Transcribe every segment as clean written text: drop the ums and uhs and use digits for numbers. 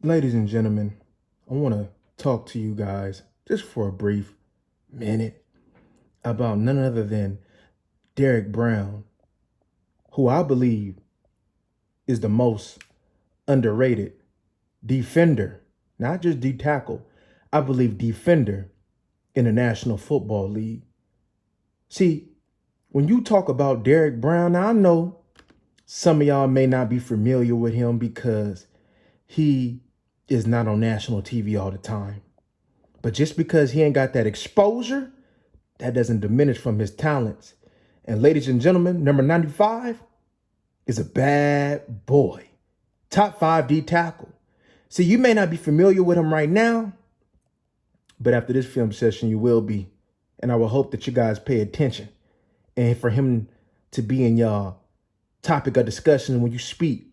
Ladies and gentlemen, I want to talk to you guys just for a brief minute about none other than Derrick Brown, who I believe is the most underrated defender, not just D tackle. I believe defender in the National Football League. See, when you talk about Derrick Brown, now I know some of y'all may not be familiar with him because he is not on national TV all the time. But just because he ain't got that exposure, that doesn't diminish from his talents. And ladies and gentlemen, number 95 is a bad boy. Top 5 D tackle. See, you may not be familiar with him right now, but after this film session, you will be. And I will hope that you guys pay attention. And for him to be in your topic of discussion when you speak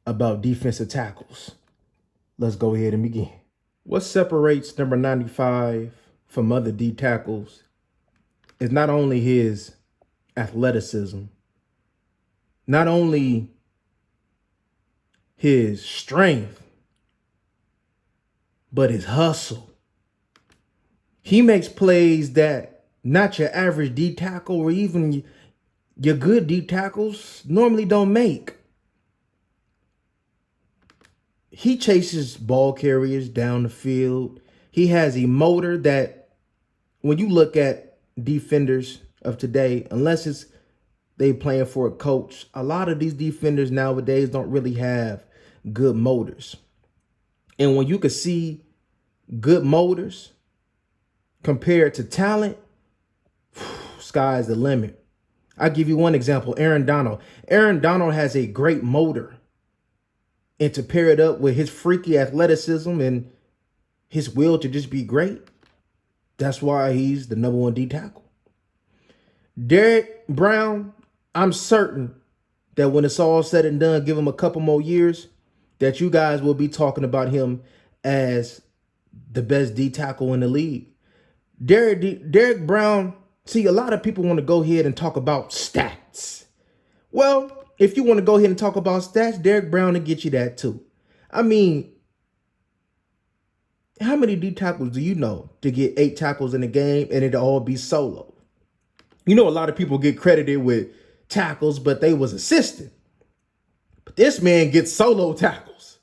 about defensive tackles. Let's go ahead and begin. What separates number 95 from other D tackles is not only his athleticism, not only his strength, but his hustle. He makes plays that not your average D tackle or even your good D tackles normally don't make. He chases ball carriers down the field. He has a motor that when you look at defenders of today, unless they playing for a coach, a lot of these defenders nowadays don't really have good motors. And when you can see good motors compared to talent, sky's the limit. I'll give you one example, Aaron Donald. Aaron Donald has a great motor. And to pair it up with his freaky athleticism and his will to just be great, that's why he's the number 1 D tackle. Derrick Brown, I'm certain that when it's all said and done, give him a couple more years, that you guys will be talking about him as the best D tackle in the league. Derrick Brown, see, a lot of people want to go ahead and talk about stats. Well, if you want to go ahead and talk about stats, Derrick Brown will get you that too. I mean, how many D tackles do you know to get 8 tackles in a game and it all be solo? You know, a lot of people get credited with tackles, but they was assistant. But this man gets solo tackles.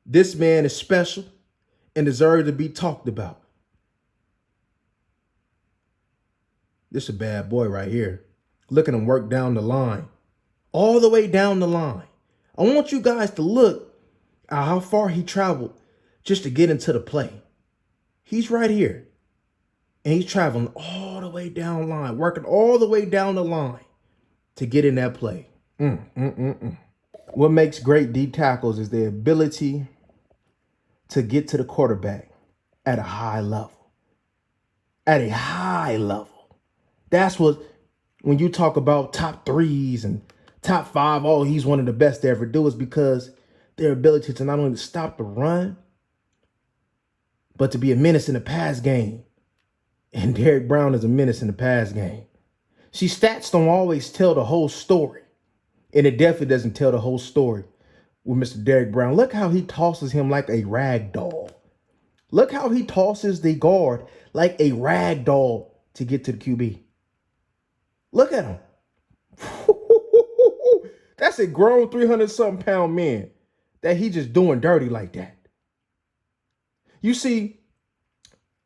This man is special and deserves to be talked about. This is a bad boy right here. Look at him work down the line. All the way down the line. I want you guys to look at how far he traveled just to get into the play. He's right here. And he's traveling all the way down the line, working all the way down the line to get in that play. What makes great D tackles is their ability to get to the quarterback at a high level. At a high level. That's what, when you talk about top 3s and top 5, oh, he's one of the best to ever do, is because their ability to not only stop the run, but to be a menace in the pass game. And Derrick Brown is a menace in the pass game. See, stats don't always tell the whole story. And it definitely doesn't tell the whole story with Mr. Derrick Brown. Look how he tosses him like a rag doll. Look how he tosses the guard like a rag doll to get to the QB. Look at him. That's a grown 300-something pound man that he just doing dirty like that. You see,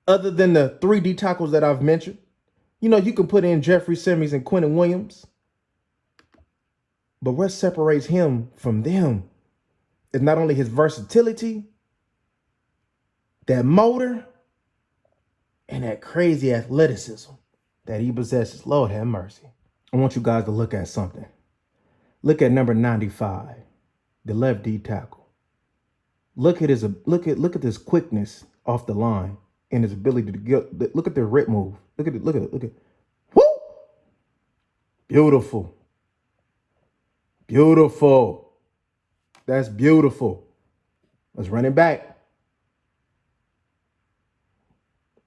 other than the 3 D tackles that I've mentioned, you know, you can put in Jeffrey Simmons and Quentin Williams. But what separates him from them is not only his versatility, that motor, and that crazy athleticism that he possesses. Lord have mercy. I want you guys to look at something. Look at number 95, the left D tackle. Look at this quickness off the line and his ability to get. Look at the rip move. Look at it. Woo! Beautiful. Beautiful. That's beautiful. Let's run it back.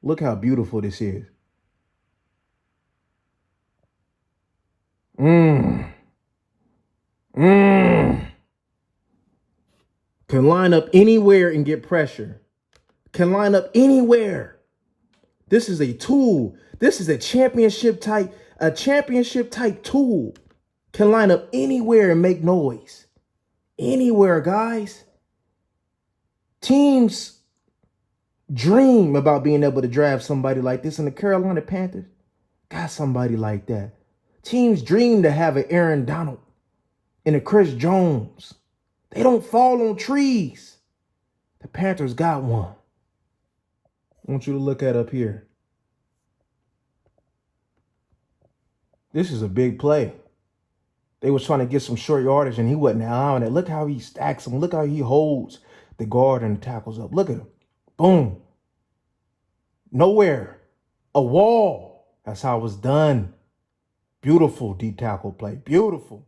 Look how beautiful this is. Can line up anywhere and get pressure. Can line up anywhere. This is a tool. This is a championship type tool. Can line up anywhere and make noise. Anywhere, guys. Teams dream about being able to draft somebody like this, and the Carolina Panthers got somebody like that. Teams dream to have an Aaron Donald and a Chris Jones. They don't fall on trees. The Panthers got one. I want you to look at up here. This is a big play. They was trying to get some short yardage, and he wasn't allowing it. Look how he stacks them. Look how he holds the guard and the tackles up. Look at him. Boom. Nowhere. A wall. That's how it was done. Beautiful D tackle play. Beautiful.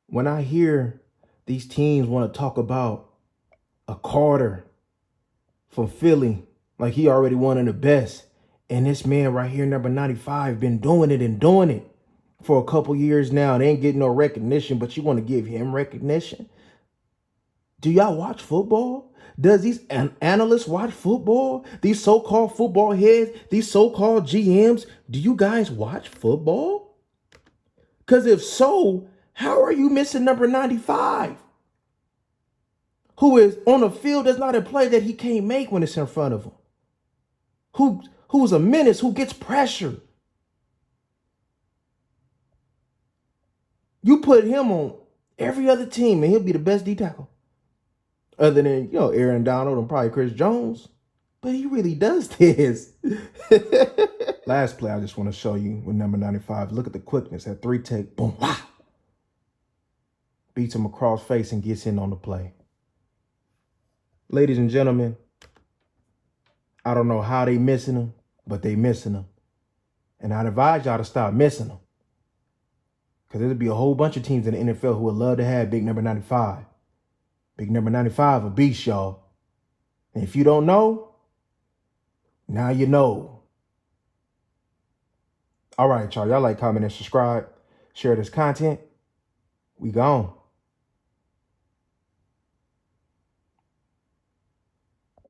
When I hear these teams want to talk about a Carter from Philly, like he already one of the best, and this man right here, number 95, been doing it for a couple years now. They ain't getting no recognition, but you want to give him recognition? Do y'all watch football? Does these analysts watch football? These so-called football heads, these so-called GMs, do you guys watch football? Because if so, how are you missing number 95? Who is on the field, does not a play that he can't make when it's in front of him. Who's a menace, who gets pressure. You put him on every other team and he'll be the best D tackle. Other than, Aaron Donald and probably Chris Jones. But he really does this. Last play I just want to show you with number 95. Look at the quickness. That 3-tech. Boom. Wow. Beats him across face and gets in on the play. Ladies and gentlemen, I don't know how they missing him, but they missing him. And I'd advise y'all to stop missing him. Because there'll be a whole bunch of teams in the NFL who would love to have big number 95. Big number 95, a beast, y'all. And if you don't know, now you know. All right, y'all. Y'all like, comment, and subscribe. Share this content. We gone.